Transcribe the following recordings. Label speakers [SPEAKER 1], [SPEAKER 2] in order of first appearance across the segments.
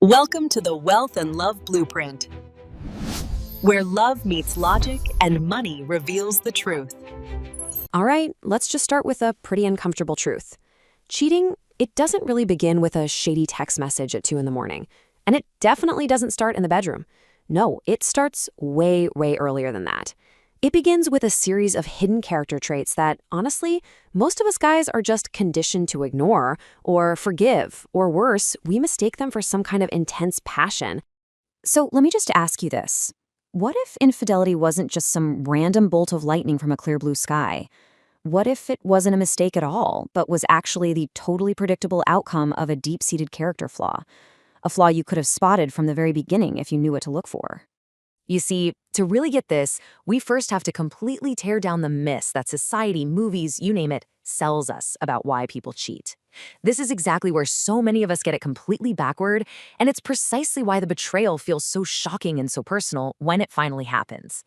[SPEAKER 1] Welcome to the Wealth and Love Blueprint, where love meets logic and money reveals the truth.
[SPEAKER 2] All right, let's just start with a pretty uncomfortable truth. Cheating, it doesn't really begin with a shady text message at 2 in the morning. And it definitely doesn't start in the bedroom. No, it starts way earlier than that. It begins with a series of hidden character traits that, honestly, most of us guys are just conditioned to ignore or forgive, or worse, we mistake them for some kind of intense passion. So let me just ask you this. What if infidelity wasn't just some random bolt of lightning from a clear blue sky? What if it wasn't a mistake at all, but was actually the totally predictable outcome of a deep-seated character flaw? A flaw you could have spotted from the very beginning if you knew what to look for. You see, to really get this, we first have to completely tear down the myths that society, movies, you name it, sells us about why people cheat. This is exactly where so many of us get it completely backward, and it's precisely why the betrayal feels so shocking and so personal when it finally happens.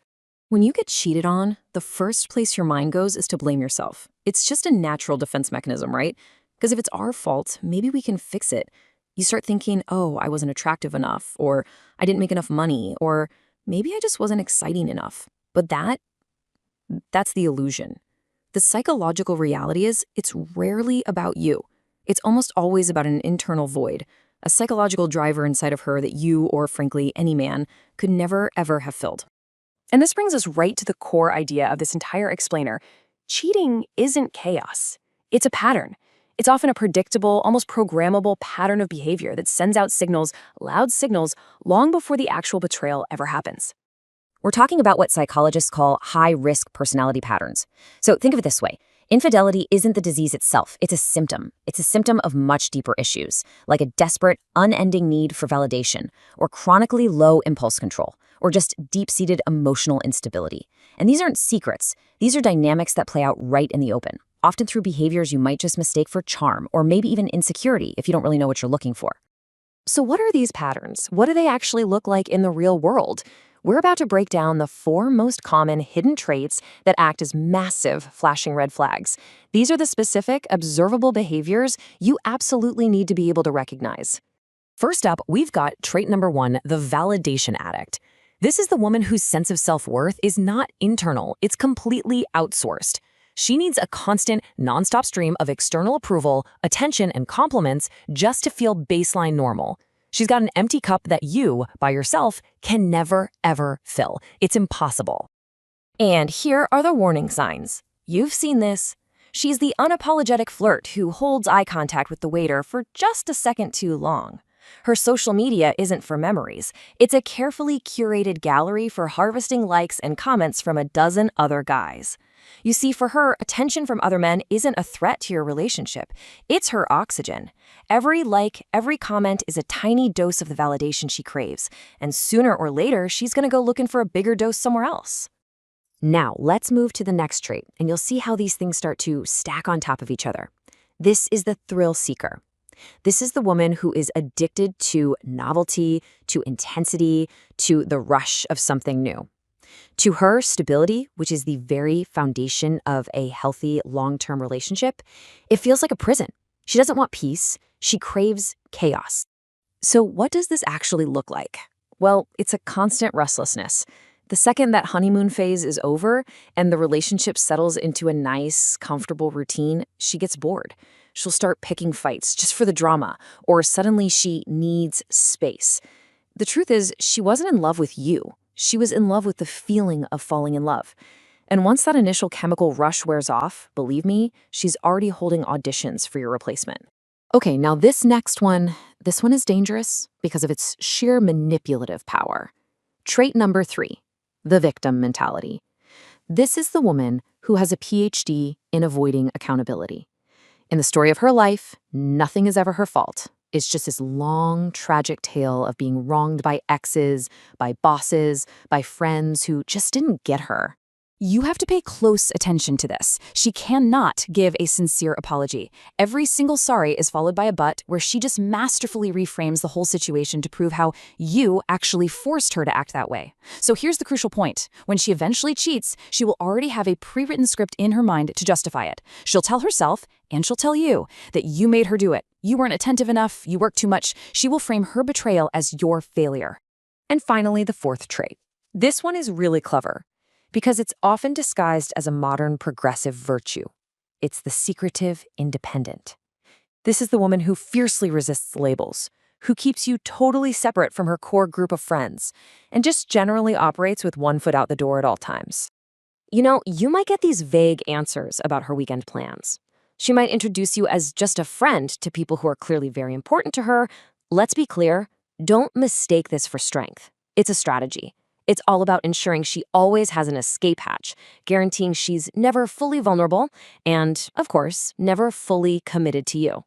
[SPEAKER 2] When you get cheated on, the first place your mind goes is to blame yourself. It's just a natural defense mechanism, right? Because if it's our fault, maybe we can fix it. You start thinking, oh, I wasn't attractive enough, or I didn't make enough money, or maybe I just wasn't exciting enough. But that's the illusion. The psychological reality is it's rarely about you. It's almost always about an internal void, a psychological driver inside of her that you, or frankly, any man, could never, ever have filled. And this brings us right to the core idea of this entire explainer. Cheating isn't chaos. It's a pattern. It's often a predictable, almost programmable pattern of behavior that sends out signals, loud signals, long before the actual betrayal ever happens. We're talking about what psychologists call high-risk personality patterns. So think of it this way. Infidelity isn't the disease itself, it's a symptom. It's a symptom of much deeper issues, like a desperate, unending need for validation, or chronically low impulse control, or just deep-seated emotional instability. And these aren't secrets. These are dynamics that play out right in the open, often through behaviors you might just mistake for charm, or maybe even insecurity if you don't really know what you're looking for. So what are these patterns? What do they actually look like in the real world? We're about to break down the 4 most common hidden traits that act as massive flashing red flags. These are the specific, observable behaviors you absolutely need to be able to recognize. First up, we've got trait number 1, the validation addict. This is the woman whose sense of self-worth is not internal, it's completely outsourced. She needs a constant, nonstop stream of external approval, attention, and compliments just to feel baseline normal. She's got an empty cup that you, by yourself, can never, ever fill. It's impossible. And here are the warning signs. You've seen this. She's the unapologetic flirt who holds eye contact with the waiter for just a second too long. Her social media isn't for memories. It's a carefully curated gallery for harvesting likes and comments from a dozen other guys. You see, for her, attention from other men isn't a threat to your relationship. It's her oxygen. Every like, every comment is a tiny dose of the validation she craves, and sooner or later, she's going to go looking for a bigger dose somewhere else. Now, let's move to the next trait, and you'll see how these things start to stack on top of each other. This is the thrill seeker. This is the woman who is addicted to novelty, to intensity, to the rush of something new. To her, stability, which is the very foundation of a healthy, long-term relationship, it feels like a prison. She doesn't want peace. She craves chaos. So what does this actually look like? Well, it's a constant restlessness. The second that honeymoon phase is over and the relationship settles into a nice, comfortable routine, she gets bored. She'll start picking fights just for the drama, or suddenly she needs space. The truth is, she wasn't in love with you. She was in love with the feeling of falling in love. And once that initial chemical rush wears off, believe me, she's already holding auditions for your replacement. Okay, now this next one, this one is dangerous because of its sheer manipulative power. Trait number 3, the victim mentality. This is the woman who has a PhD in avoiding accountability. In the story of her life, nothing is ever her fault. It's just this long, tragic tale of being wronged by exes, by bosses, by friends who just didn't get her.
[SPEAKER 3] You have to pay close attention to this. She cannot give a sincere apology. Every single sorry is followed by a but, where she just masterfully reframes the whole situation to prove how you actually forced her to act that way. So here's the crucial point. When she eventually cheats, she will already have a pre-written script in her mind to justify it. She'll tell herself, and she'll tell you, that you made her do it. You weren't attentive enough, you worked too much. She will frame her betrayal as your failure.
[SPEAKER 2] And finally, the fourth trait. This one is really clever, because it's often disguised as a modern progressive virtue. It's the secretive independent. This is the woman who fiercely resists labels, who keeps you totally separate from her core group of friends, and just generally operates with one foot out the door at all times. You know, you might get these vague answers about her weekend plans. She might introduce you as just a friend to people who are clearly very important to her. Let's be clear, don't mistake this for strength. It's a strategy. It's all about ensuring she always has an escape hatch, guaranteeing she's never fully vulnerable and, of course, never fully committed to you.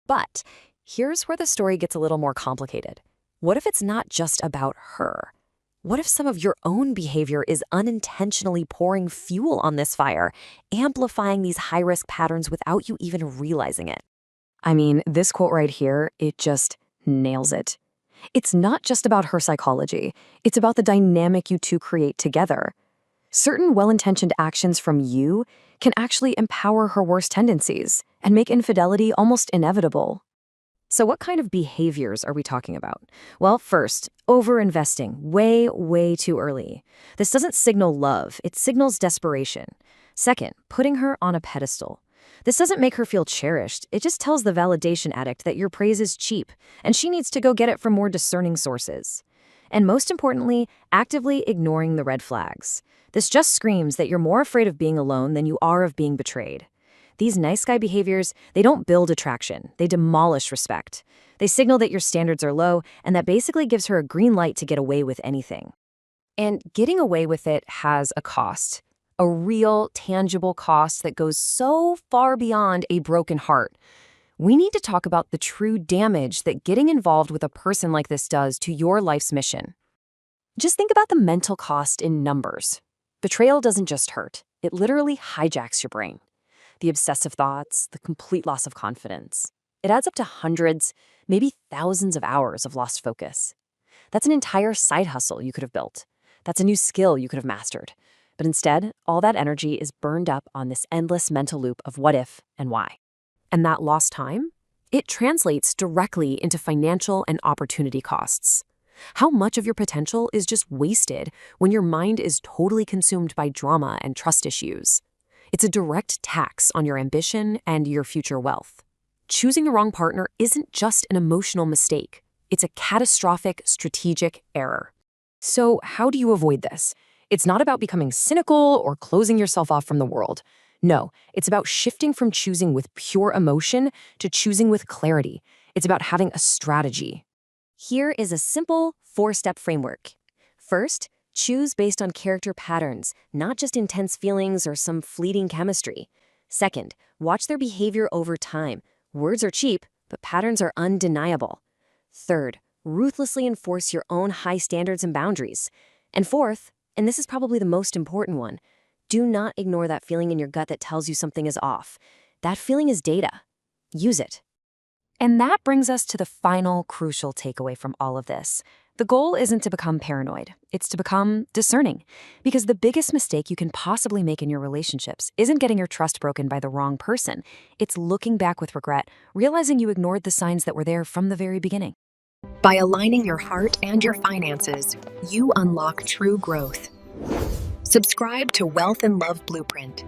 [SPEAKER 2] But here's where the story gets a little more complicated. What if it's not just about her? What if some of your own behavior is unintentionally pouring fuel on this fire, amplifying these high-risk patterns without you even realizing it? I mean, this quote right here, it just nails it. It's not just about her psychology. It's about the dynamic you two create together. Certain well-intentioned actions from you can actually empower her worst tendencies and make infidelity almost inevitable. So what kind of behaviors are we talking about? Well, first, over-investing way too early. This doesn't signal love, it signals desperation. Second, putting her on a pedestal. This doesn't make her feel cherished, it just tells the validation addict that your praise is cheap, and she needs to go get it from more discerning sources. And most importantly, actively ignoring the red flags. This just screams that you're more afraid of being alone than you are of being betrayed. These nice guy behaviors, they don't build attraction, they demolish respect. They signal that your standards are low, and that basically gives her a green light to get away with anything. And getting away with it has a cost. A real, tangible cost that goes so far beyond a broken heart. We need to talk about the true damage that getting involved with a person like this does to your life's mission. Just think about the mental cost in numbers. Betrayal doesn't just hurt, it literally hijacks your brain. The obsessive thoughts, the complete loss of confidence. It adds up to hundreds, maybe thousands of hours of lost focus. That's an entire side hustle you could have built. That's a new skill you could have mastered. But instead, all that energy is burned up on this endless mental loop of what if and why. And that lost time? It translates directly into financial and opportunity costs. How much of your potential is just wasted when your mind is totally consumed by drama and trust issues? It's a direct tax on your ambition and your future wealth. Choosing the wrong partner isn't just an emotional mistake. It's a catastrophic strategic error. So how do you avoid this? It's not about becoming cynical or closing yourself off from the world. No, it's about shifting from choosing with pure emotion to choosing with clarity. It's about having a strategy. Here is a simple 4-step framework. First, choose based on character patterns, not just intense feelings or some fleeting chemistry. Second, watch their behavior over time. Words are cheap, but patterns are undeniable. Third, ruthlessly enforce your own high standards and boundaries. And fourth, and this is probably the most important one, do not ignore that feeling in your gut that tells you something is off. That feeling is data. Use it. And that brings us to the final crucial takeaway from all of this. The goal isn't to become paranoid. It's to become discerning. Because the biggest mistake you can possibly make in your relationships isn't getting your trust broken by the wrong person. It's looking back with regret, realizing you ignored the signs that were there from the very beginning.
[SPEAKER 1] By aligning your heart and your finances, you unlock true growth. Subscribe to Wealth and Love Blueprint.